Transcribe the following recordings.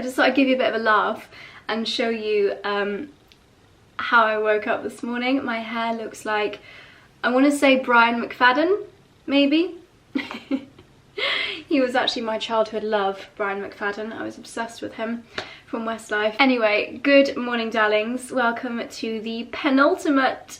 I just thought I'd give you a bit of a laugh and show you how I woke up this morning. My hair looks like, I want to say Brian McFadden, maybe. He was actually my childhood love, Brian McFadden. I was obsessed with him from Westlife. Anyway, good morning, darlings. Welcome to the penultimate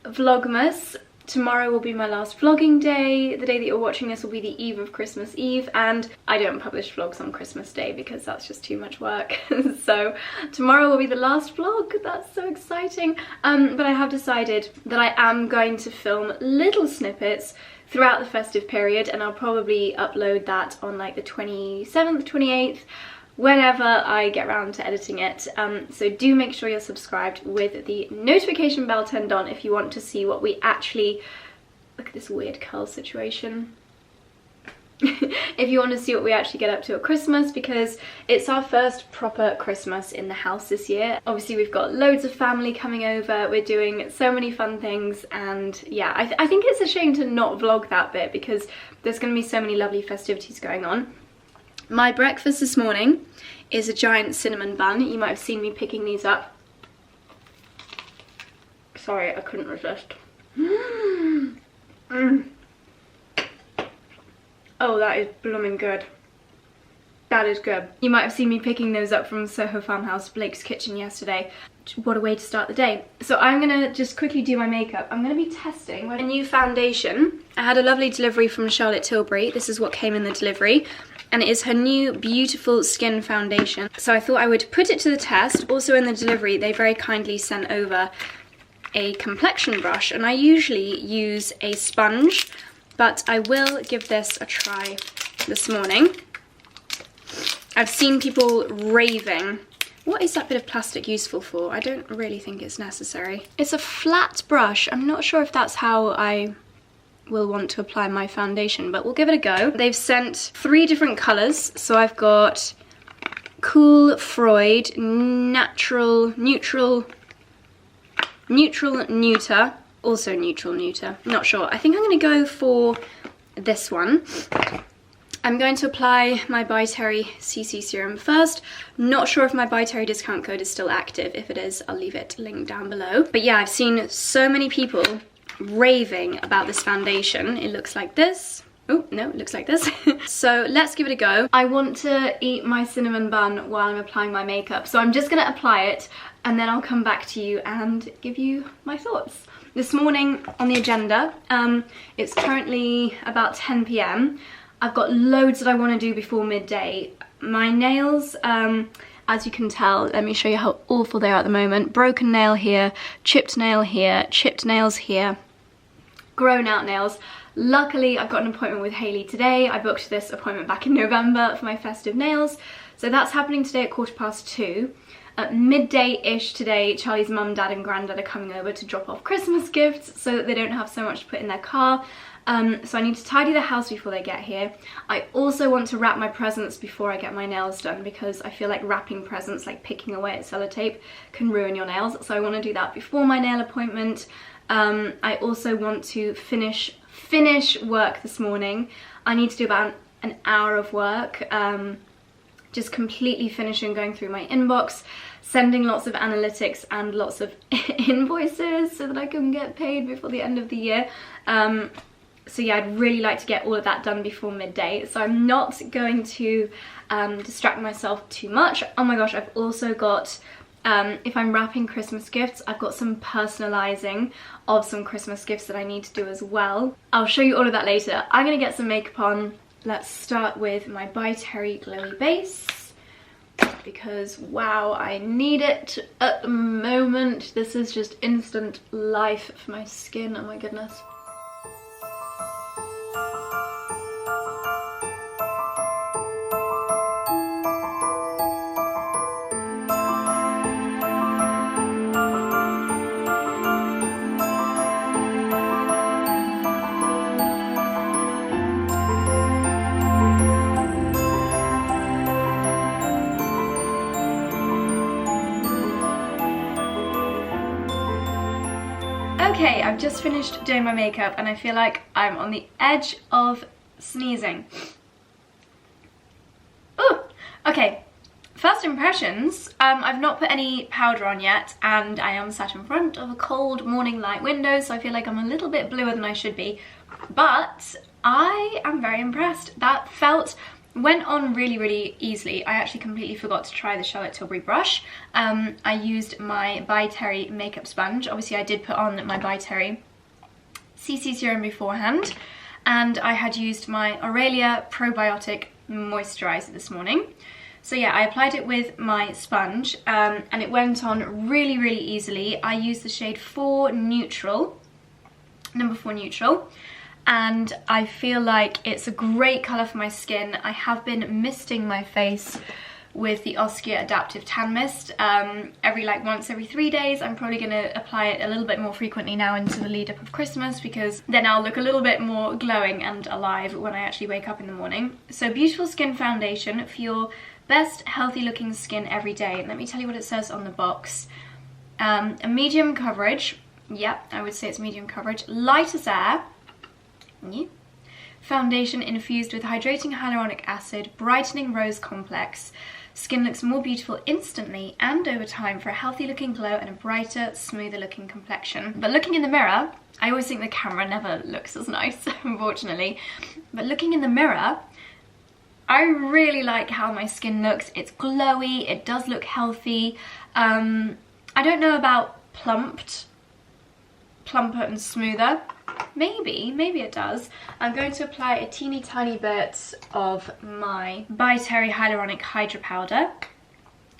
Vlogmas. Tomorrow will be my last vlogging day. The day that you're watching this will be the eve of Christmas Eve, and I don't publish vlogs on Christmas Day because that's just too much work. So tomorrow will be the last vlog. That's so exciting. But I have decided that I am going to film little snippets throughout the festive period, and I'll probably upload that on like the 27th, 28th, whenever I get around to editing it. So do make sure you're subscribed with the notification bell turned on if you want to see what we actually, look at this weird curl situation. If you want to see what we actually get up to at Christmas, because it's our first proper Christmas in the house this year. Obviously we've got loads of family coming over, we're doing so many fun things, and yeah, I think it's a shame to not vlog that bit because there's going to be so many lovely festivities going on. My breakfast this morning is a giant cinnamon bun. You might have seen me picking these up. Sorry, I couldn't resist. Oh, that is blooming good. That is good. You might have seen me picking those up from Soho Farmhouse, Blake's Kitchen yesterday. What a way to start the day. So I'm gonna just quickly do my makeup. I'm gonna be testing a new foundation. I had a lovely delivery from Charlotte Tilbury. This is what came in the delivery. And it is her new beautiful skin foundation. So I thought I would put it to the test. Also in the delivery, they very kindly sent over a complexion brush, and I usually use a sponge, but I will give this a try this morning. I've seen people raving. What is that bit of plastic useful for? I don't really think it's necessary. It's a flat brush. I'm not sure if that's how I will want to apply my foundation, but we'll give it a go. They've sent 3 different colours, so I've got Cool Freud, Natural, Neutral, Neuter, also Neutral Neuter, not sure. I think I'm going to go for this one. I'm going to apply my By Terry CC serum first. Not sure if my By Terry discount code is still active. If it is, I'll leave it linked down below. But yeah, I've seen so many people raving about this foundation. It looks like this. Oh no, it looks like this. So let's give it a go. I want to eat my cinnamon bun while I'm applying my makeup, so I'm just gonna apply it and then I'll come back to you and give you my thoughts. This morning on the agenda, it's currently about 10 PM. I've got loads that I want to do before midday. My nails, as you can tell, let me show you how awful they are at the moment. Broken nail here, chipped nails here, grown out nails. Luckily, I've got an appointment with Hayley today. I booked this appointment back in November for my festive nails. So that's happening today at 2:15. At midday-ish today, Charlie's mum, dad and granddad are coming over to drop off Christmas gifts so that they don't have so much to put in their car. So I need to tidy the house before they get here. I also want to wrap my presents before I get my nails done because I feel like wrapping presents, like picking away at sellotape, can ruin your nails. So I want to do that before my nail appointment. I also want to finish work this morning. I need to do about an hour of work, just completely finishing going through my inbox, sending lots of analytics and lots of invoices so that I can get paid before the end of the year. So yeah, I'd really like to get all of that done before midday, so I'm not going to distract myself too much. Oh my gosh, I've also got, if I'm wrapping Christmas gifts, I've got some personalising of some Christmas gifts that I need to do as well. I'll show you all of that later. I'm gonna get some makeup on. Let's start with my By Terry Glowy Base, because wow, I need it at the moment. This is just instant life for my skin, oh my goodness. Okay, I've just finished doing my makeup and I feel like I'm on the edge of sneezing. Oh, okay. First impressions, I've not put any powder on yet, and I am sat in front of a cold morning light window, so I feel like I'm a little bit bluer than I should be, but I am very impressed. That went on really easily. I actually completely forgot to try the Charlotte Tilbury brush. I used my By Terry makeup sponge. Obviously I did put on my By Terry CC serum beforehand, and I had used my Aurelia probiotic moisturizer this morning. So yeah, I applied it with my sponge, and it went on really easily. I used the shade 4 Neutral, number 4 Neutral, and I feel like it's a great colour for my skin. I have been misting my face with the Oskia Adaptive Tan Mist once every 3 days. I'm probably going to apply it a little bit more frequently now into the lead up of Christmas, because then I'll look a little bit more glowing and alive when I actually wake up in the morning. So Beautiful Skin Foundation for your best healthy looking skin every day. And let me tell you what it says on the box. A medium coverage, yep, I would say it's medium coverage, light as air, foundation infused with hydrating hyaluronic acid, brightening rose complex. Skin looks more beautiful instantly and over time for a healthy looking glow and a brighter, smoother looking complexion. But looking in the mirror, I always think the camera never looks as nice, unfortunately. But looking in the mirror, I really like how my skin looks. It's glowy, it does look healthy. I don't know about plumper and smoother. Maybe it does. I'm going to apply a teeny tiny bit of my By Terry Hyaluronic Hydra Powder,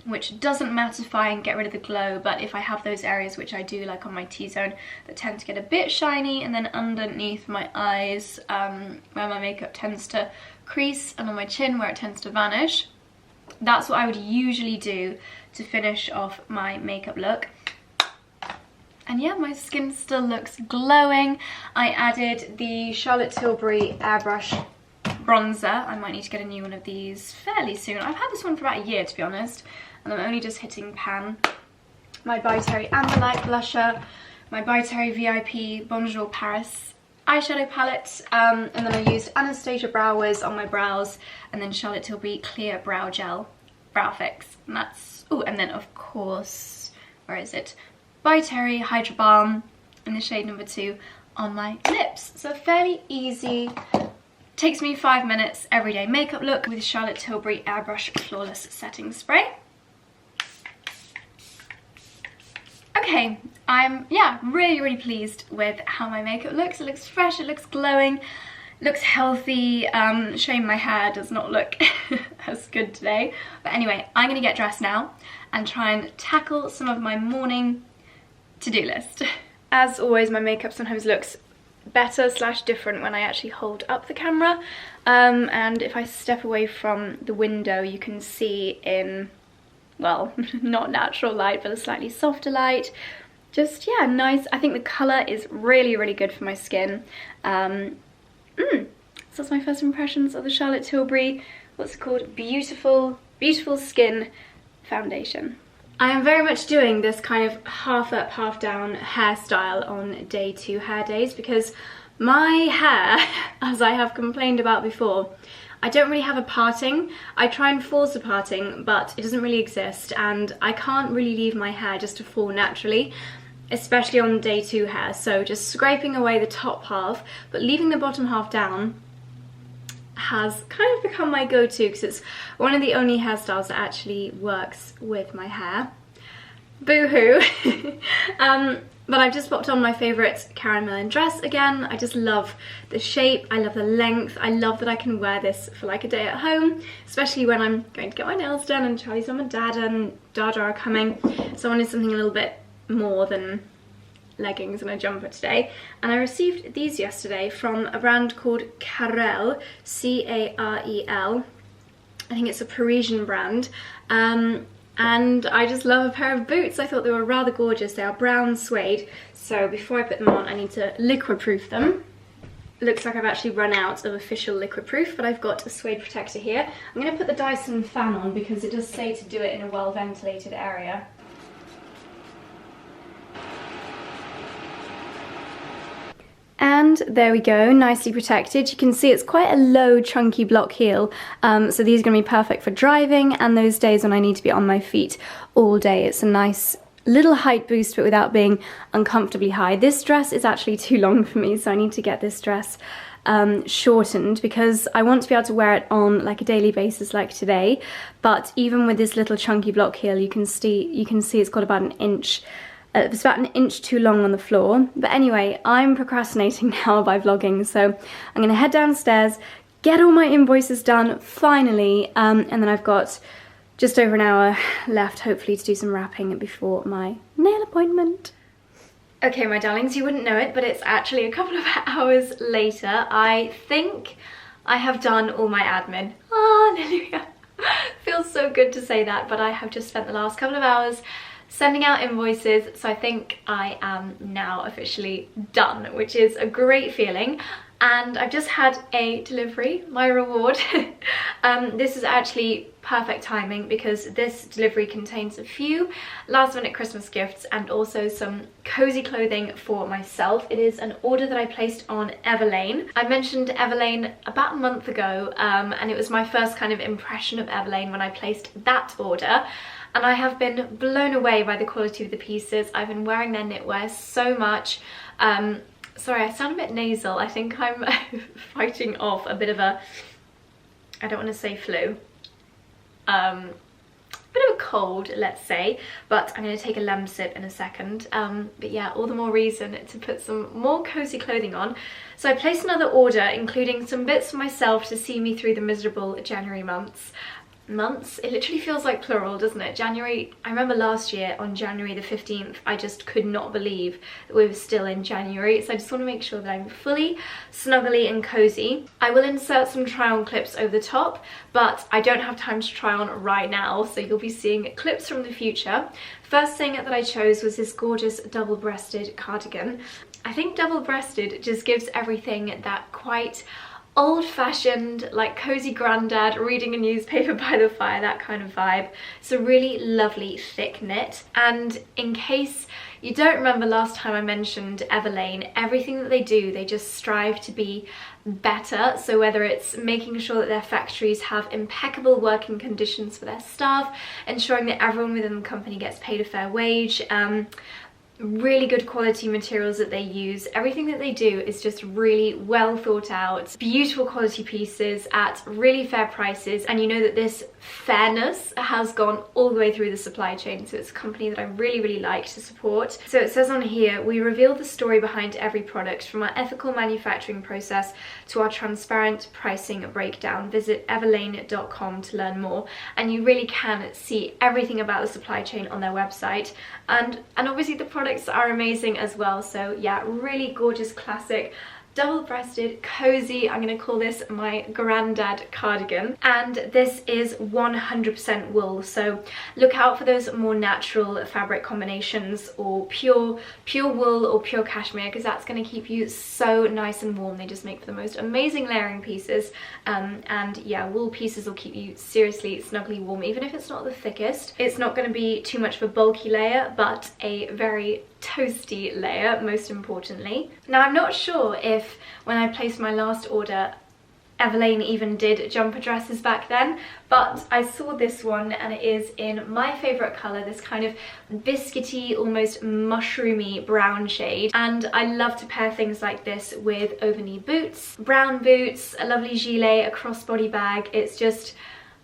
which doesn't mattify and get rid of the glow, but if I have those areas, which I do, like on my T-zone, that tend to get a bit shiny, and then underneath my eyes, where my makeup tends to crease, and on my chin where it tends to vanish, that's what I would usually do to finish off my makeup look. And yeah, my skin still looks glowing. I added the Charlotte Tilbury Airbrush bronzer. I might need to get a new one of these fairly soon. I've had this one for about a year, to be honest, and I'm only just hitting pan. My By Terry Amber Light blusher, my By Terry VIP Bonjour Paris eyeshadow palette, and then I used Anastasia Brow Wiz on my brows, and then Charlotte Tilbury Clear Brow Gel Brow Fix. And that's, oh, and then of course, where is it? By Terry Hydra Balm in the shade number 2 on my lips. So fairly easy, takes me 5 minutes everyday makeup look with Charlotte Tilbury Airbrush Flawless Setting Spray. Okay, I'm really pleased with how my makeup looks. It looks fresh, it looks glowing, looks healthy. Shame my hair does not look as good today. But anyway, I'm gonna get dressed now and try and tackle some of my morning to-do list. As always, my makeup sometimes looks better / different when I actually hold up the camera, and if I step away from the window you can see in, well, not natural light but a slightly softer light. Just, yeah, nice. I think the colour is really good for my skin. So that's my first impressions of the Charlotte Tilbury, what's it called, Beautiful Skin Foundation. I am very much doing this kind of half up, half down hairstyle on day 2 hair days, because my hair, as I have complained about before, I don't really have a parting. I try and force a parting, but it doesn't really exist, and I can't really leave my hair just to fall naturally, especially on day 2 hair. So just scraping away the top half, but leaving the bottom half down has kind of become my go-to, because it's one of the only hairstyles that actually works with my hair. Boo-hoo! But I've just popped on my favourite Karen Millen dress again. I just love the shape, I love the length, I love that I can wear this for like a day at home, especially when I'm going to get my nails done and Charlie's mum and Dada are coming. So I wanted something a little bit more than leggings and a jumper today, and I received these yesterday from a brand called Carel, C-A-R-E-L. I think it's a Parisian brand, and I just love a pair of boots. I thought they were rather gorgeous. They are brown suede, so before I put them on I need to liquid proof them. Looks like I've actually run out of official liquid proof, but I've got a suede protector here. I'm going to put the Dyson fan on because it does say to do it in a well ventilated area. And there we go, nicely protected. You can see it's quite a low, chunky block heel, so these are going to be perfect for driving and those days when I need to be on my feet all day. It's a nice little height boost, but without being uncomfortably high. This dress is actually too long for me, so I need to get this dress shortened because I want to be able to wear it on like a daily basis like today. But even with this little chunky block heel, you can see it's got about an inch. It's about an inch too long on the floor. But anyway, I'm procrastinating now by vlogging, so I'm gonna head downstairs, get all my invoices done finally, and then I've got just over an hour left, hopefully, to do some wrapping before my nail appointment. Okay, my darlings, you wouldn't know it, but it's actually a couple of hours later. I think I have done all my admin. Hallelujah. Feels so good to say that, but I have just spent the last couple of hours sending out invoices, so I think I am now officially done, which is a great feeling. And I've just had a delivery, my reward. This is actually perfect timing because this delivery contains a few last minute Christmas gifts and also some cozy clothing for myself. It is an order that I placed on Everlane. I mentioned Everlane about a month ago, and it was my first kind of impression of Everlane when I placed that order. And I have been blown away by the quality of the pieces. I've been wearing their knitwear so much. Sorry, I sound a bit nasal. I think I'm fighting off a bit of a, I don't want to say flu, bit of a cold, let's say, but I'm going to take a lemon sip in a second. But yeah, all the more reason to put some more cozy clothing on. So I placed another order, including some bits for myself to see me through the miserable January months. It literally feels like plural, doesn't it? January, I remember last year on January the 15th, I just could not believe that we were still in January. So I just want to make sure that I'm fully snuggly and cozy. I will insert some try on clips over the top, but I don't have time to try on right now, so you'll be seeing clips from the future. First thing that I chose was this gorgeous double-breasted cardigan. I think double-breasted just gives everything that quite old-fashioned, like cozy granddad reading a newspaper by the fire, that kind of vibe. It's a really lovely thick knit, and in case you don't remember last time I mentioned Everlane, everything that they do, they just strive to be better. So whether it's making sure that their factories have impeccable working conditions for their staff, ensuring that everyone within the company gets paid a fair wage, really good quality materials that they use. Everything that they do is just really well thought out, beautiful quality pieces at really fair prices, and you know that this fairness has gone all the way through the supply chain, so it's a company that I really like to support. So it says on here, we reveal the story behind every product, from our ethical manufacturing process to our transparent pricing breakdown. Visit everlane.com to learn more, and you really can see everything about the supply chain on their website, and obviously the products are amazing as well. So yeah, really gorgeous, classic, double-breasted, cozy, I'm going to call this my granddad cardigan, and this is 100% wool, so look out for those more natural fabric combinations, or pure wool or pure cashmere, because that's going to keep you so nice and warm. They just make for the most amazing layering pieces, and yeah, wool pieces will keep you seriously snugly warm, even if it's not the thickest. It's not going to be too much of a bulky layer, but a very toasty layer, most importantly. Now, I'm not sure if when I placed my last order Everlane even did jumper dresses back then, but I saw this one and it is in my favourite colour, this kind of biscuity, almost mushroomy brown shade, and I love to pair things like this with over-knee boots, brown boots, a lovely gilet, a crossbody bag. It's just,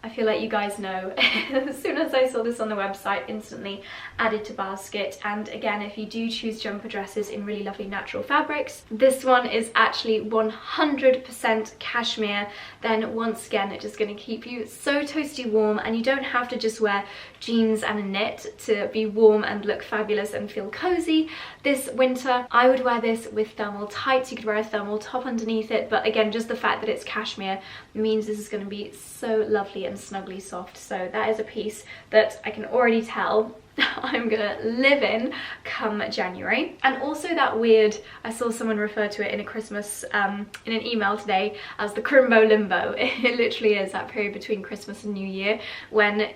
I feel like you guys know. As soon as I saw this on the website, instantly added to basket. And again, if you do choose jumper dresses in really lovely natural fabrics, this one is actually 100% cashmere. Then once again, it's just going to keep you so toasty warm, and you don't have to just wear jeans and a knit to be warm and look fabulous and feel cozy. This winter, I would wear this with thermal tights. You could wear a thermal top underneath it, but again, just the fact that it's cashmere means this is going to be so lovely and snugly soft. So that is a piece that I can already tell I'm gonna live in come January. And also that weird, I saw someone refer to it in a Christmas, in an email today, as the crimbo limbo. It literally is that period between Christmas and New Year when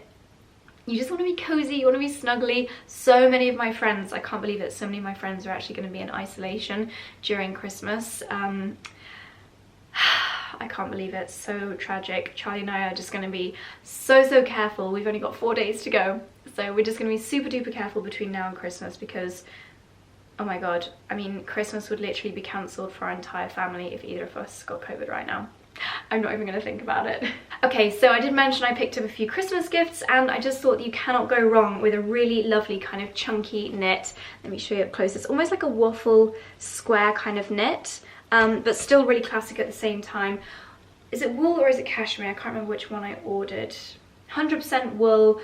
you just want to be cozy, you want to be snuggly. So many of my friends, I can't believe that so many of my friends are actually going to be in isolation during Christmas. I can't believe it, so tragic. Charlie and I are just going to be so careful. We've only got 4 days to go, so we're just going to be super duper careful between now and Christmas because, oh my god, I mean, Christmas would literally be cancelled for our entire family if either of us got COVID right now. I'm not even going to think about it. Okay, so I did mention I picked up a few Christmas gifts, and I just thought you cannot go wrong with a really lovely kind of chunky knit. Let me show you up close. It's almost like a waffle square kind of knit, but still really classic at the same time. Is it wool or is it cashmere? I can't remember which one I ordered. 100% wool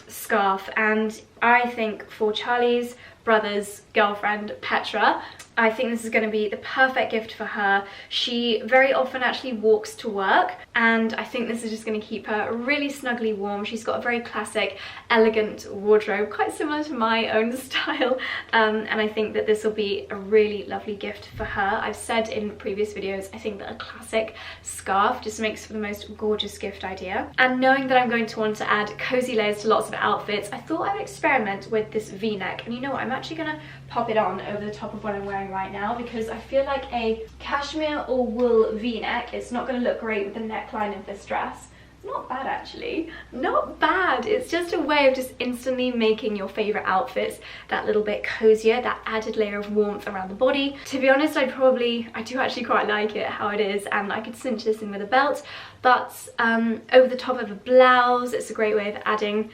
scarf, and I think for Charlie's brother's girlfriend Petra, I think this is going to be the perfect gift for her. She very often actually walks to work, and I think this is just going to keep her really snugly warm. She's got a very classic, elegant wardrobe, quite similar to my own style, and I think that this will be a really lovely gift for her. I've said in previous videos, I think that a classic scarf just makes for the most gorgeous gift idea. And knowing that I'm going to want to add cozy layers to lots of outfits, I thought I would experiment with this V-neck. And you know what, I'm actually going to pop it on over the top of what I'm wearing right now, because I feel like a cashmere or wool V-neck, it's not going to look great with the neckline of this dress. It's not bad actually, not bad. It's just a way of just instantly making your favorite outfits that little bit cozier, that added layer of warmth around the body. To be honest, I do actually quite like it how it is, and I could cinch this in with a belt, but over the top of a blouse, it's a great way of adding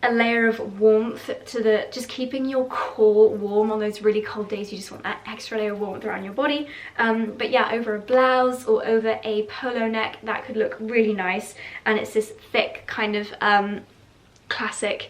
a layer of warmth to the, just keeping your core warm on those really cold days. You just want that extra layer of warmth around your body. But yeah, over a blouse or over a polo neck, that could look really nice. And it's this thick kind of classic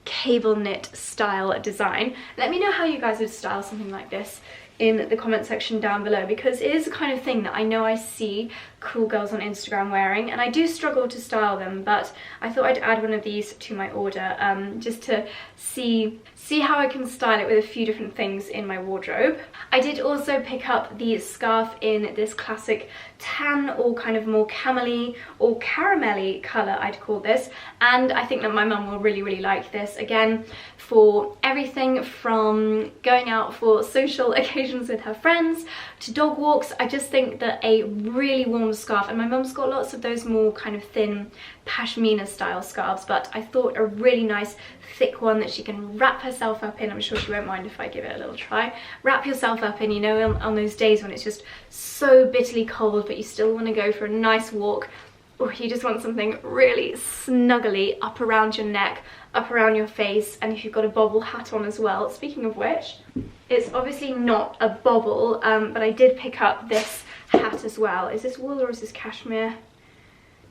cable knit style design. Let me know how you guys would style something like this in the comment section down below, because it is the kind of thing that I know I see cool girls on Instagram wearing, and I do struggle to style them, but I thought I'd add one of these to my order just to see how I can style it with a few different things in my wardrobe. I did also pick up the scarf in this classic tan or kind of more camely or caramelly colour, I'd call this, and I think that my mum will really like this. Again, for everything from going out for social occasions with her friends to dog walks, I just think that a really warm scarf, and my mum's got lots of those more kind of thin pashmina style scarves, but I thought a really nice thick one that she can wrap herself up in. I'm sure she won't mind if I give it a little try. Wrap yourself up in, you know, on those days when it's just so bitterly cold but you still want to go for a nice walk, or you just want something really snuggly up around your neck, up around your face, and if you've got a bobble hat on as well. Speaking of which, it's obviously not a bobble, but I did pick up this hat as well. Is this wool or is this cashmere?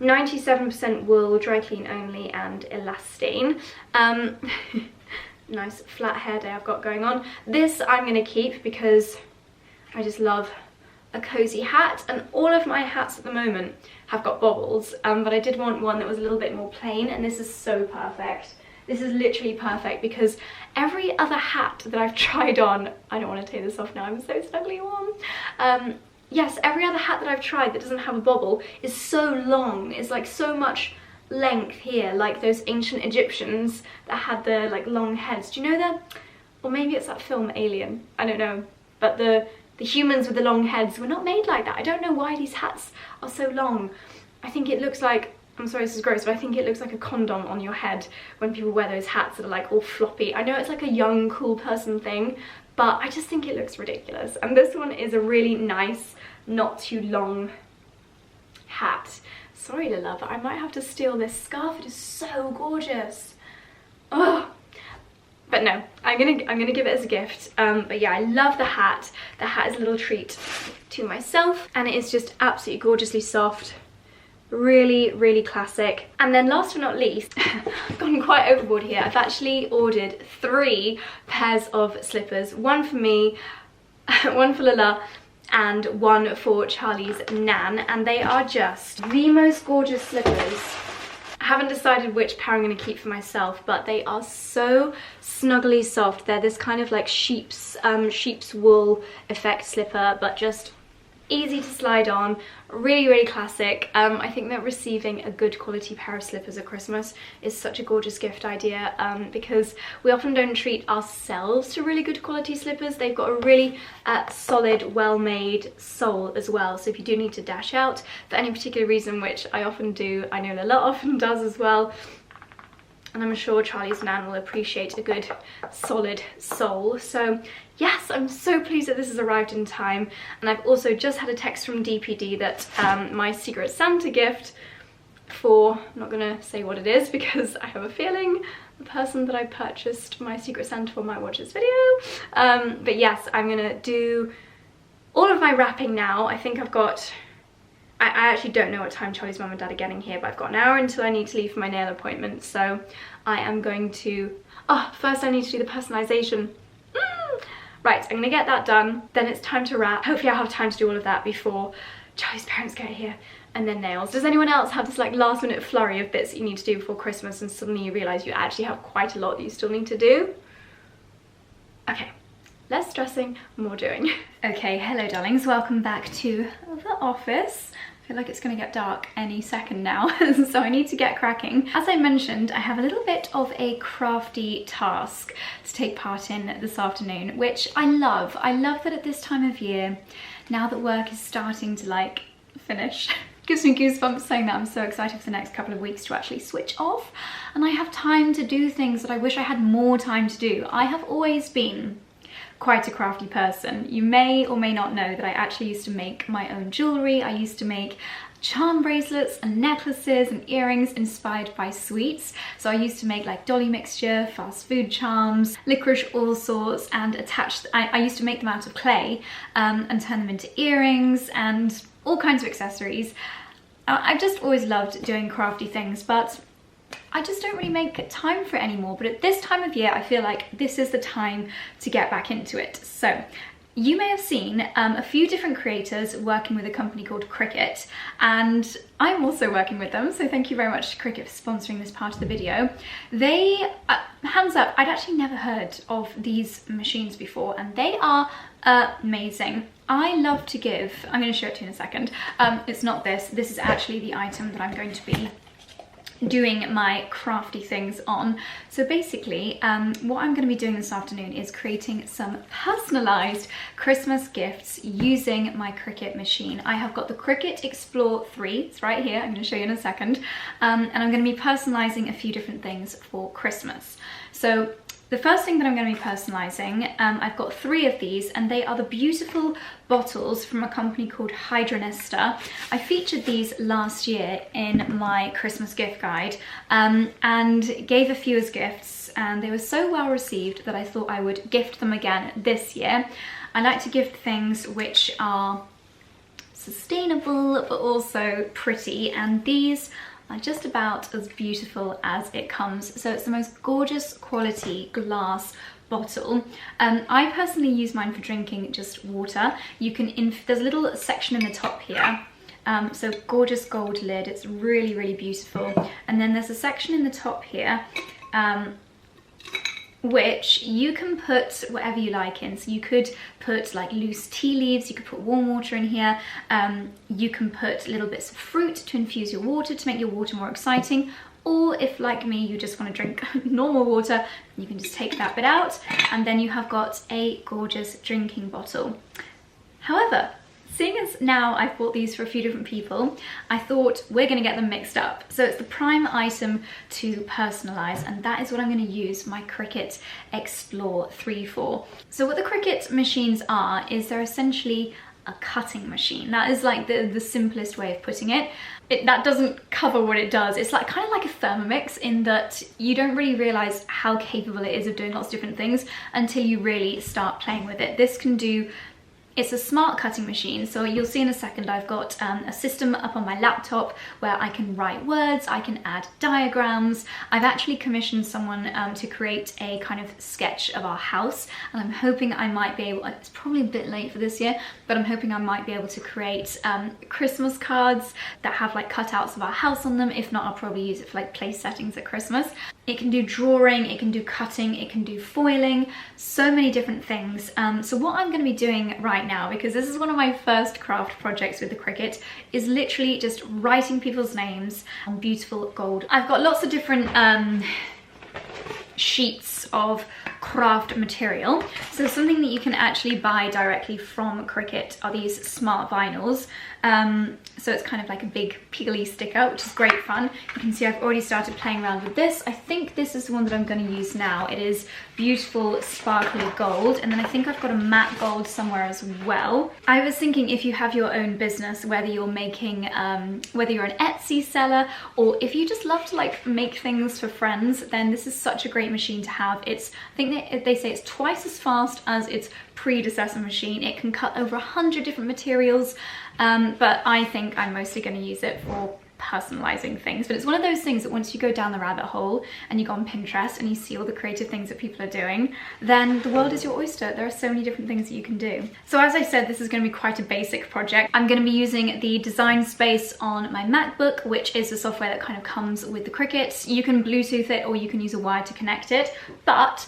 97% wool, dry clean only, and elastane. Nice flat hair day I've got going on. This I'm going to keep because I just love a cozy hat, and all of my hats at the moment have got bobbles, but I did want one that was a little bit more plain, and this is so perfect. This is literally perfect because every other hat that I've tried on, I don't want to take this off now, I'm so snugly warm. Yes, every other hat that I've tried that doesn't have a bobble is so long. It's like so much length here, like those ancient Egyptians that had the like long heads. Do you know that? Or maybe it's that film Alien, I don't know. But the humans with the long heads were not made like that. I don't know why these hats are so long. I think it looks like, I'm sorry this is gross, but I think it looks like a condom on your head when people wear those hats that are like all floppy. I know it's like a young cool person thing, but I just think it looks ridiculous. And this one is a really nice, not too long hat. Sorry to love it, I might have to steal this scarf, it is so gorgeous. Oh, but no, I'm gonna give it as a gift. But yeah, I love the hat. The hat is a little treat to myself, and it is just absolutely gorgeously soft. Really classic. And then last but not least, I've gone quite overboard here. I've actually ordered 3 pairs of slippers. One for me, one for Lala, and one for Charlie's nan, and they are just the most gorgeous slippers. I haven't decided which pair I'm going to keep for myself, but they are so snuggly soft. They're this kind of like sheep's wool effect slipper, but just easy to slide on, really classic. I think that receiving a good quality pair of slippers at Christmas is such a gorgeous gift idea, because we often don't treat ourselves to really good quality slippers. They've got a really solid, well-made sole as well, so if you do need to dash out for any particular reason, which I often do, I know Lila often does as well, and I'm sure Charlie's nan will appreciate a good solid sole. So yes, I'm so pleased that this has arrived in time. And I've also just had a text from DPD that my Secret Santa gift for, I'm not gonna say what it is because I have a feeling the person that I purchased my Secret Santa for might watch this video. But yes, I'm gonna do all of my wrapping now. I think I've got, I actually don't know what time Charlie's mum and dad are getting here, but I've got an hour until I need to leave for my nail appointment. So I am going to, first I need to do the personalisation. Right, I'm gonna get that done. Then it's time to wrap. Hopefully I'll have time to do all of that before Charlie's parents get here. And then nails. Does anyone else have this like last minute flurry of bits that you need to do before Christmas and suddenly you realise you actually have quite a lot that you still need to do? Okay. Less stressing, more doing. Okay, hello darlings, welcome back to the office. I feel like it's gonna get dark any second now, so I need to get cracking. As I mentioned, I have a little bit of a crafty task to take part in this afternoon, which I love. I love that at this time of year, now that work is starting to like finish, gives me goosebumps saying that. I'm so excited for the next couple of weeks to actually switch off, and I have time to do things that I wish I had more time to do. I have always been quite a crafty person. You may or may not know that I actually used to make my own jewellery. I used to make charm bracelets and necklaces and earrings inspired by sweets. So I used to make like dolly mixture, fast food charms, licorice all sorts, and I used to make them out of clay and turn them into earrings and all kinds of accessories. I've just always loved doing crafty things, but I just don't really make time for it anymore. But at this time of year, I feel like this is the time to get back into it. So you may have seen a few different creators working with a company called Cricut, and I'm also working with them, so thank you very much to Cricut for sponsoring this part of the video. They, hands up, I'd actually never heard of these machines before, and they are amazing. I love to give, I'm going to show it to you in a second. It's not this is actually the item that I'm going to be doing my crafty things on. So basically what I'm going to be doing this afternoon is creating some personalized Christmas gifts using my Cricut machine. I have got the Cricut Explore 3, it's right here, I'm going to show you in a second, and I'm going to be personalizing a few different things for Christmas. So the first thing that I'm going to be personalizing, I've got 3 of these, and they are the beautiful bottles from a company called Hydronesta. I featured these last year in my Christmas gift guide and gave a few as gifts, and they were so well received that I thought I would gift them again this year. I like to gift things which are sustainable but also pretty, and these are just about as beautiful as it comes. So it's the most gorgeous quality glass bottle. I personally use mine for drinking just water. You can, there's a little section in the top here. So gorgeous gold lid, it's really beautiful. And then there's a section in the top here which you can put whatever you like in. So you could put like loose tea leaves, you could put warm water in here, you can put little bits of fruit to infuse your water, to make your water more exciting, or if like me you just want to drink normal water, you can just take that bit out, and then you have got a gorgeous drinking bottle. However, seeing as now I've bought these for a few different people, I thought we're going to get them mixed up. So it's the prime item to personalize, and that is what I'm going to use my Cricut Explore 3 for. So what the Cricut machines are is they're essentially a cutting machine. That is like the simplest way of putting it. That doesn't cover what it does. It's like kind of like a Thermomix in that you don't really realize how capable it is of doing lots of different things until you really start playing with it. This can do, it's a smart cutting machine, so you'll see in a second I've got a system up on my laptop where I can write words, I can add diagrams. I've actually commissioned someone to create a kind of sketch of our house, and I'm hoping I might be able, it's probably a bit late for this year, but I'm hoping I might be able to create Christmas cards that have like cutouts of our house on them. If not, I'll probably use it for like place settings at Christmas. It can do drawing, it can do cutting, it can do foiling, so many different things. So what I'm going to be doing right now, because this is one of my first craft projects with the Cricut, is literally just writing people's names on beautiful gold. I've got lots of different sheets of craft material. So something that you can actually buy directly from Cricut are these smart vinyls. So it's kind of like a big peely sticker, which is great fun. You can see I've already started playing around with this. I think this is the one that I'm going to use now. It is beautiful sparkly gold, and then I think I've got a matte gold somewhere as well. I was thinking, if you have your own business, whether you're making, whether you're an Etsy seller, or if you just love to like make things for friends, then this is such a great machine to have. It's, I think they say it's twice as fast as its predecessor machine. It can cut over 100 different materials, but I think I'm mostly going to use it for personalizing things. But it's one of those things that once you go down the rabbit hole and you go on Pinterest and you see all the creative things that people are doing, then the world is your oyster. There are so many different things that you can do. So as I said, this is going to be quite a basic project. I'm going to be using the Design Space on my MacBook, which is the software that kind of comes with the Cricut. You can Bluetooth it or you can use a wire to connect it, but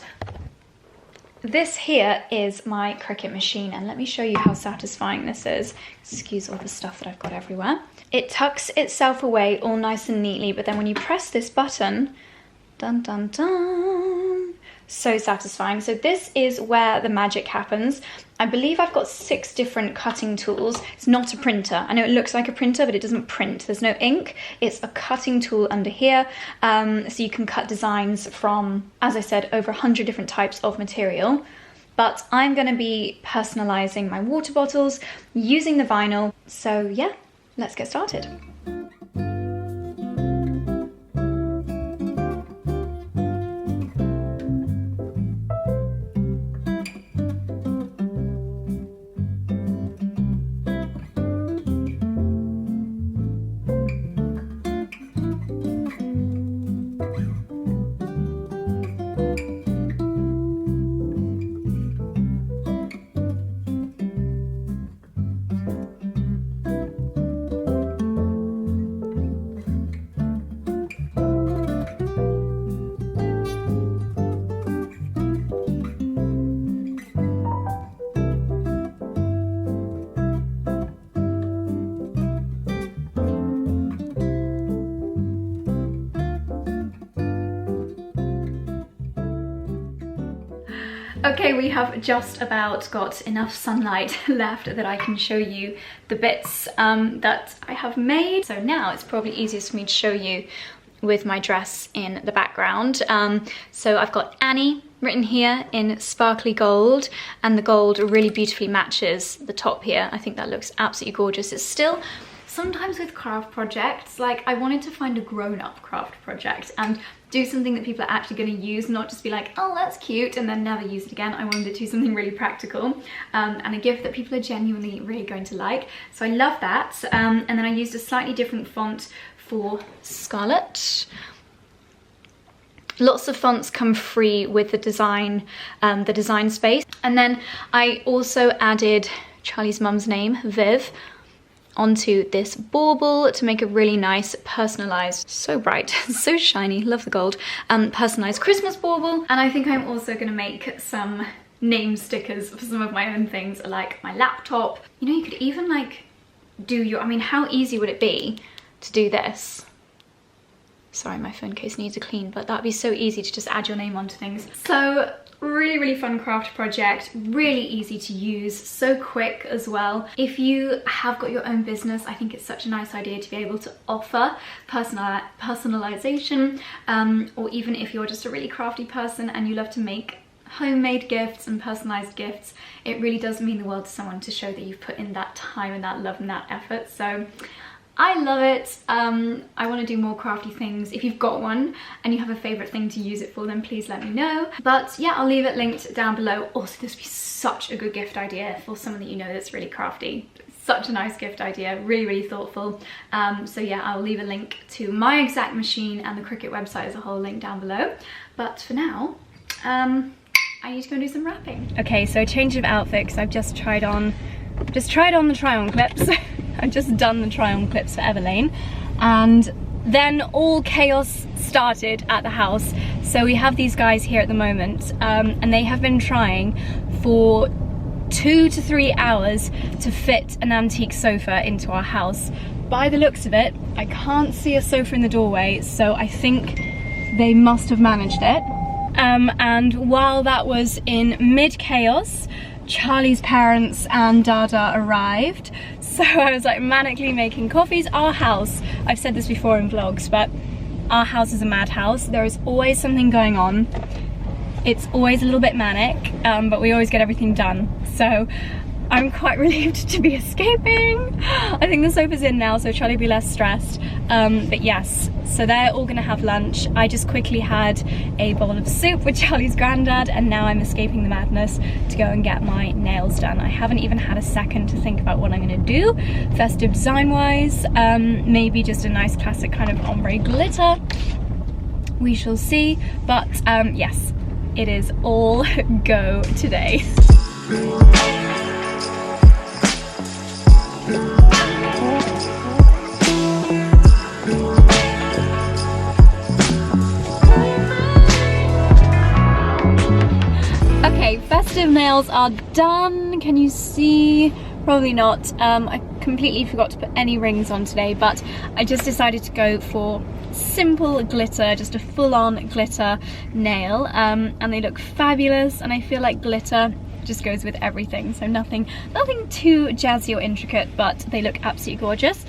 this here is my Cricut machine, and let me show you how satisfying this is. Excuse all the stuff that I've got everywhere. It tucks itself away all nice and neatly, but then when you press this button, dun dun dun, so satisfying. So this is where the magic happens. I believe I've got 6 different cutting tools. It's not a printer. I know it looks like a printer, but it doesn't print. There's no ink. It's a cutting tool under here. So you can cut designs from, as I said, over 100 different types of material. But I'm going to be personalizing my water bottles using the vinyl. So yeah, let's get started. Okay, we have just about got enough sunlight left that I can show you the bits that I have made. So now it's probably easiest for me to show you with my dress in the background. So I've got Annie written here in sparkly gold, and the gold really beautifully matches the top here. I think that looks absolutely gorgeous. It's still, sometimes with craft projects, like I wanted to find a grown-up craft project and do something that people are actually going to use, not just be like, oh, that's cute, and then never use it again. I wanted to do something really practical and a gift that people are genuinely really going to like. So I love that. And then I used a slightly different font for Scarlet. Lots of fonts come free with the design space. And then I also added Charlie's mum's name, Viv, onto this bauble to make a really nice personalized, so bright, so shiny, love the gold, personalized Christmas bauble. And I think I'm also going to make some name stickers for some of my own things, like my laptop. You know, you could even like do your, I mean, how easy would it be to do this? Sorry, my phone case needs a clean, but that'd be so easy to just add your name onto things. So really fun craft project, really easy to use, so quick as well. If you have got your own business, I think it's such a nice idea to be able to offer personalization, or even if you're just a really crafty person and you love to make homemade gifts and personalized gifts, it really does mean the world to someone to show that you've put in that time and that love and that effort. So I love it. I want to do more crafty things. If you've got one and you have a favourite thing to use it for, then please let me know. But yeah, I'll leave it linked down below. Also, this would be such a good gift idea for someone that you know that's really crafty. Such a nice gift idea, really thoughtful. So yeah, I'll leave a link to my exact machine and the Cricut website as a whole linked down below. But for now, I need to go and do some wrapping. Okay, so change of outfit, because I've just tried on the try-on clips. I've just done the try-on clips for Everlane, and then all chaos started at the house. So we have these guys here at the moment, and they have been trying for 2 to 3 hours to fit an antique sofa into our house. By the looks of it, I can't see a sofa in the doorway, so I think they must have managed it. And while that was in mid-chaos, Charlie's parents and Dada arrived. So I was like manically making coffees. Our house, I've said this before in vlogs, but our house is a madhouse. There is always something going on. It's always a little bit manic, but we always get everything done. So I'm quite relieved to be escaping. I think the sofa's in now, so Charlie will be less stressed. But yes, so they're all gonna have lunch. I just quickly had a bowl of soup with Charlie's granddad, and now I'm escaping the madness to go and get my nails done. I haven't even had a second to think about what I'm gonna do, festive design-wise. Maybe just a nice classic kind of ombre glitter. We shall see, but yes, it is all go today. Okay, festive nails are done. Can you see? Probably not. I completely forgot to put any rings on today, but I just decided to go for simple glitter, just a full-on glitter nail, and they look fabulous, and I feel like glitter just goes with everything, so nothing too jazzy or intricate, but they look absolutely gorgeous.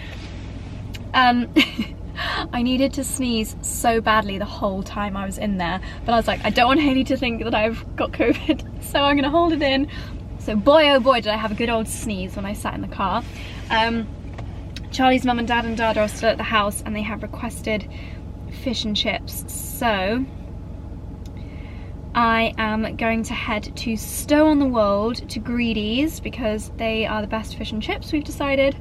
I needed to sneeze so badly the whole time I was in there, but I was like, I don't want Haley to think that I've got COVID, so I'm gonna hold it in. So boy oh boy did I have a good old sneeze when I sat in the car. Charlie's mum and dad and Dada are still at the house, and they have requested fish and chips, so I am going to head to Stow on the Wold to Greedy's because they are the best fish and chips, we've decided.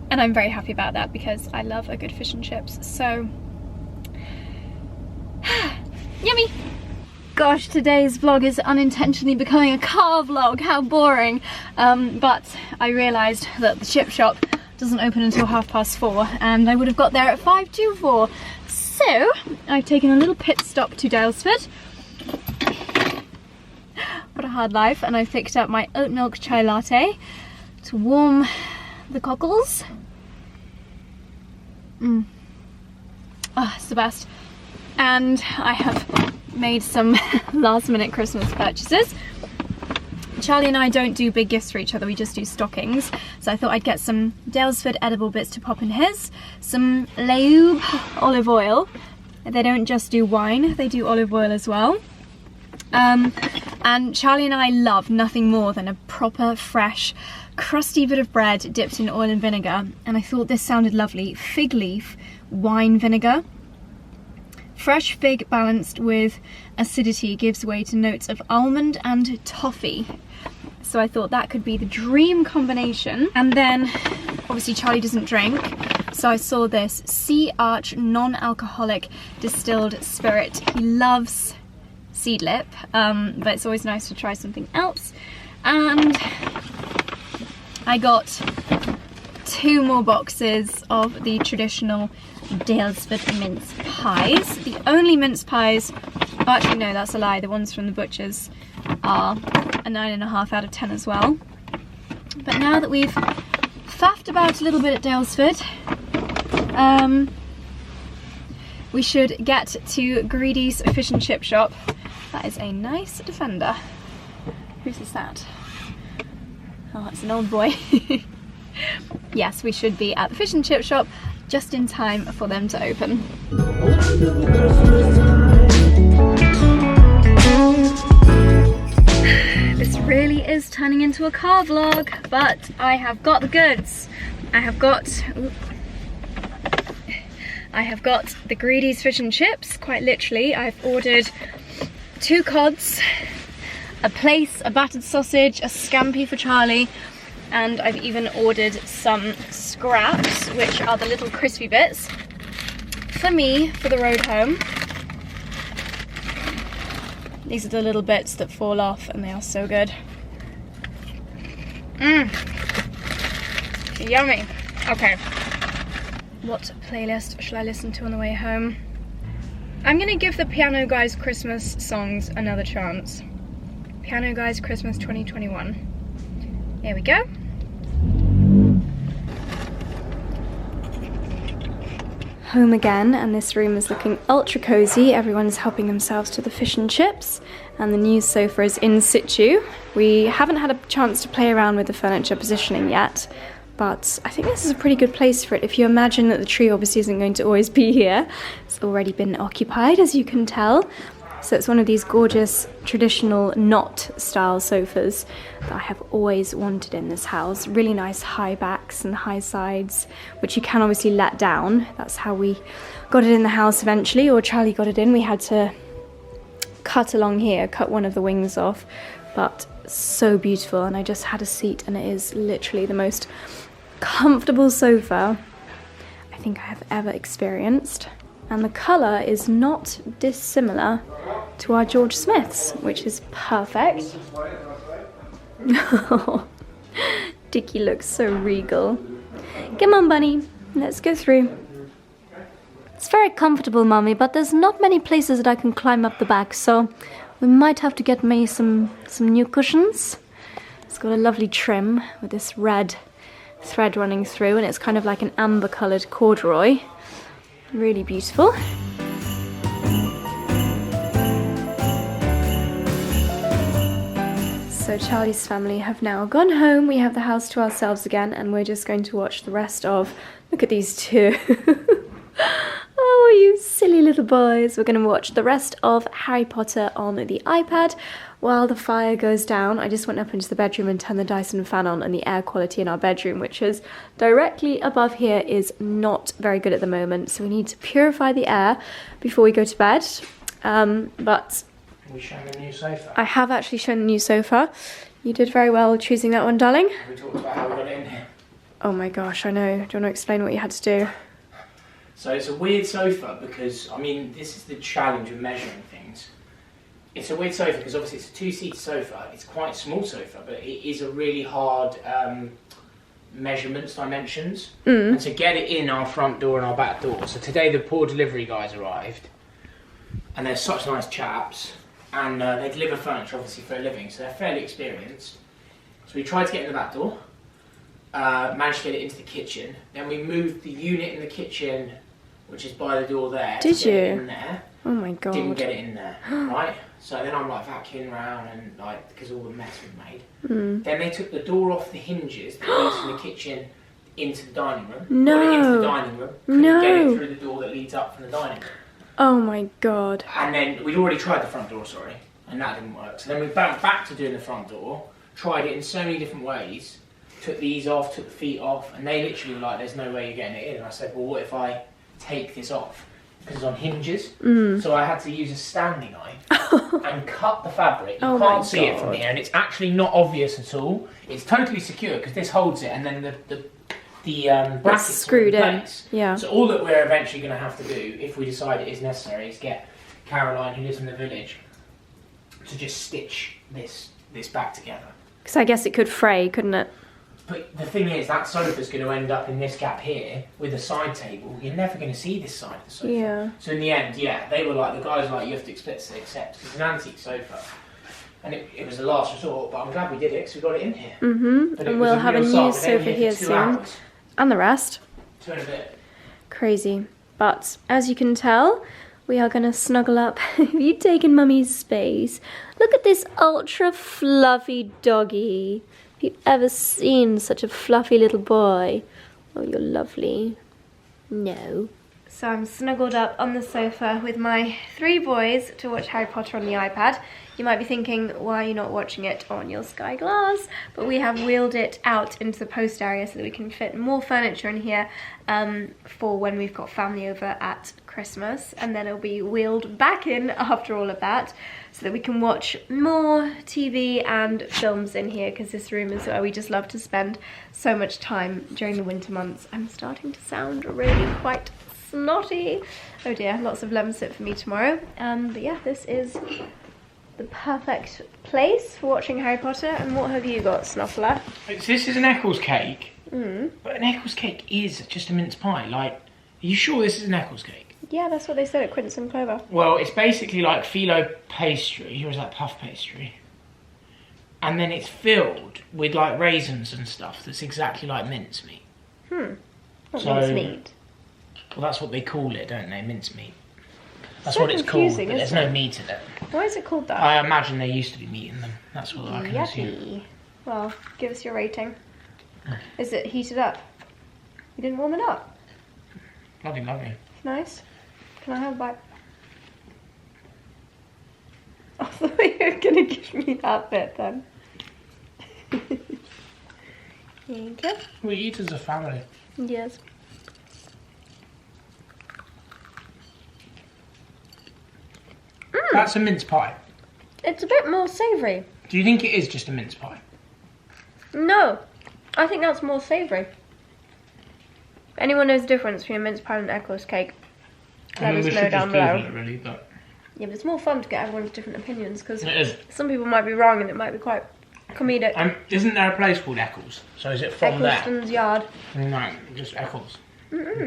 And I'm very happy about that because I love a good fish and chips, so yummy. Gosh, today's vlog is unintentionally becoming a car vlog, how boring. But I realised that the chip shop doesn't open until 4:30, and I would have got there at 4:55. So I've taken a little pit stop to Daylesford. What a hard life. And I've picked up my oat milk chai latte to warm the cockles. Oh, it's the best. And I have made some last minute Christmas purchases. Charlie and I don't do big gifts for each other, we just do stockings. So I thought I'd get some Daylesford edible bits to pop in his, some Laube olive oil. They don't just do wine, they do olive oil as well. And Charlie and I love nothing more than a proper, fresh, crusty bit of bread dipped in oil and vinegar. And I thought this sounded lovely. Fig leaf wine vinegar. Fresh fig balanced with acidity gives way to notes of almond and toffee. So I thought that could be the dream combination. And then, obviously Charlie doesn't drink, so I saw this Sea Arch non-alcoholic distilled spirit. He loves seedlip, but it's always nice to try something else. And I got 2 more boxes of the traditional Daylesford mince pies. The only mince pies, oh, actually no, that's a lie, the ones from the butchers are a 9.5 out of 10 as well. But now that we've faffed about a little bit at Daylesford, we should get to Greedy's fish and chip shop. That is a nice Defender. Whose is that? Oh, it's an old boy. Yes, we should be at the fish and chip shop just in time for them to open. This really is turning into a car vlog, but I have got the goods. I have got the Greedy's fish and chips, quite literally. I've ordered 2 cods, a plaice, a battered sausage, a scampi for Charlie, and I've even ordered some scraps, which are the little crispy bits, for me for the road home. These are the little bits that fall off and they are so good. Yummy. Okay. What playlist shall I listen to on the way home? I'm gonna give the Piano Guys Christmas songs another chance. Piano Guys Christmas 2021. There we go. Home again, and this room is looking ultra cozy. Everyone's helping themselves to the fish and chips, and the new sofa is in situ. We haven't had a chance to play around with the furniture positioning yet, but I think this is a pretty good place for it. If you imagine that the tree obviously isn't going to always be here, it's already been occupied, as you can tell. So it's one of these gorgeous traditional knot style sofas that I have always wanted in this house. Really nice high backs and high sides, which you can obviously let down. That's how we got it in the house eventually, or Charlie got it in. We had to cut along here, cut one of the wings off, but so beautiful. And I just had a seat, and it is literally the most comfortable sofa I think I have ever experienced. And the colour is not dissimilar to our George Smiths, which is perfect. Dickie looks so regal. Come on, Bunny, let's go through. It's very comfortable, Mummy, but there's not many places that I can climb up the back, so we might have to get me some new cushions. It's got a lovely trim with this red thread running through, and it's kind of like an amber coloured corduroy. Really beautiful. So Charlie's family have now gone home. We have the house to ourselves again, and we're just going to watch the rest of... Look at these two. Oh, you silly little boys. We're going to watch the rest of Harry Potter on the iPad while the fire goes down. I just went up into the bedroom and turned the Dyson fan on, and the air quality in our bedroom, which is directly above here, is not very good at the moment. So we need to purify the air before we go to bed. But Have you shown the new sofa? I have actually shown the new sofa. You did very well choosing that one, darling. We talked about how we got it in here. Oh my gosh, I know. Do you want to explain what you had to do? So it's a weird sofa because, I mean, this is the challenge of measuring things. It's a weird sofa because obviously it's a two-seater sofa. It's quite a small sofa, but it is a really hard dimensions. And to get it in our front door and our back door. So today the poor delivery guys arrived, and they're such nice chaps, and they deliver furniture obviously for a living, so they're fairly experienced. So we tried to get in the back door, managed to get it into the kitchen. Then we moved the unit in the kitchen, which is by the door there. Did you? Get it in there. Oh my god. Didn't get it in there, right? So then I'm like vacuuming around and like, because all the mess we made. Then they took the door off the hinges that leads from the kitchen into the dining room. No. Got it into the dining room. Couldn't No. get it through the door that leads up from the dining room. Oh my god. And then we'd already tried the front door, sorry, and that didn't work. So then we bounced back to doing the front door, tried it in so many different ways, took these off, took the feet off, and they literally were like, there's no way you're getting it in. And I said, well, what if I take this off? Because it's on hinges. So I had to use a Stanley knife and cut the fabric. You can't see it from here, and it's actually not obvious at all. It's totally secure because this holds it, and then the brackets screwed are in place. Yeah. So all that we're eventually going to have to do, if we decide it is necessary, is get Caroline, who lives in the village, to just stitch this back together. Because I guess it could fray, couldn't it? But the thing is, that sofa's going to end up in this gap here with a side table. You're never going to see this side of the sofa. Yeah. So in the end, yeah, they were like, the guys were like, you have to accept because it's an antique sofa. And it was the last resort, but I'm glad we did it because we got it in here. And we'll have a new sofa here soon. And the rest. 2 and a bit. Crazy. But as you can tell, we are going to snuggle up. Have you taken Mummy's space? Look at this ultra fluffy doggy. Have you ever seen such a fluffy little boy? Oh, you're lovely. No. So I'm snuggled up on the sofa with my 3 boys to watch Harry Potter on the iPad. You might be thinking, why are you not watching it on your Sky Glass? But we have wheeled it out into the post area so that we can fit more furniture in here for when we've got family over at Christmas. And then it'll be wheeled back in after all of that so that we can watch more TV and films in here, because this room is where we just love to spend so much time during the winter months. I'm starting to sound really quite snotty. Oh dear, lots of lemon sip for me tomorrow. But yeah, this is the perfect place for watching Harry Potter. And what have you got, Snuffler? This is an Eccles cake, but an Eccles cake is just a mince pie. Like, are you sure this is an Eccles cake? Yeah, that's what they said at Quince and Clover. Well, it's basically like phyllo pastry, or is that puff pastry? and then it's filled with like raisins and stuff that's exactly like mincemeat. What So- mincemeat? Well, that's what they call it, don't they? Mincemeat. That's So what it's called, confusing, but there's isn't no it? meat in it. Why is it called that? I imagine there used to be meat in them. That's what I can assume. Yucky. Well, give us your rating. Is it heated up? You didn't warm it up? Lovely, lovely. It's nice. Can I have a bite? I thought you were going to give me that bit then. Thank you. We eat as a family. Yes. That's a mince pie. It's a bit more savoury. Do you think it is just a mince pie? No, I think that's more savoury. If anyone knows the difference between a mince pie and an Eccles cake, let us know down below. It really, but Yeah, but it's more fun to get everyone's different opinions because it is. some people might be wrong and it might be quite comedic. Isn't there a place called Eccles? So is it from there? Eccleston's Yard. No, just Eccles. I don't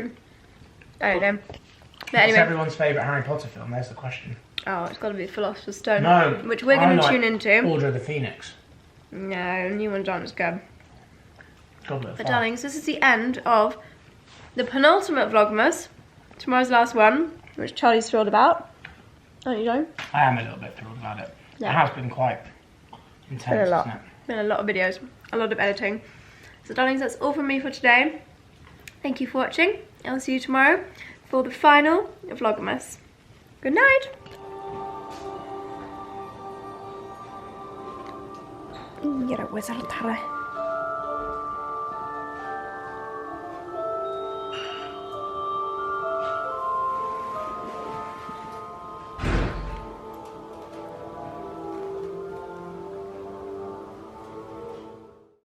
know. But What's anyway, everyone's favourite Harry Potter film? There's the question. oh, it's got to be Philosopher's Stone, No, which we're I going to like tune into. Order of the Phoenix. No, new ones aren't as good. Goblet of But Fire. darlings, this is the end of the penultimate Vlogmas. Tomorrow's the last one, which Charlie's thrilled about. Aren't you, Joe? I am a little bit thrilled about it. Yeah. It has been quite intense, Been a lot. hasn't it? Been a lot of videos, a lot of editing. So darlings, that's all from me for today. Thank you for watching. I'll see you tomorrow for the final Vlogmas. Good night. You're a wizard, Harry.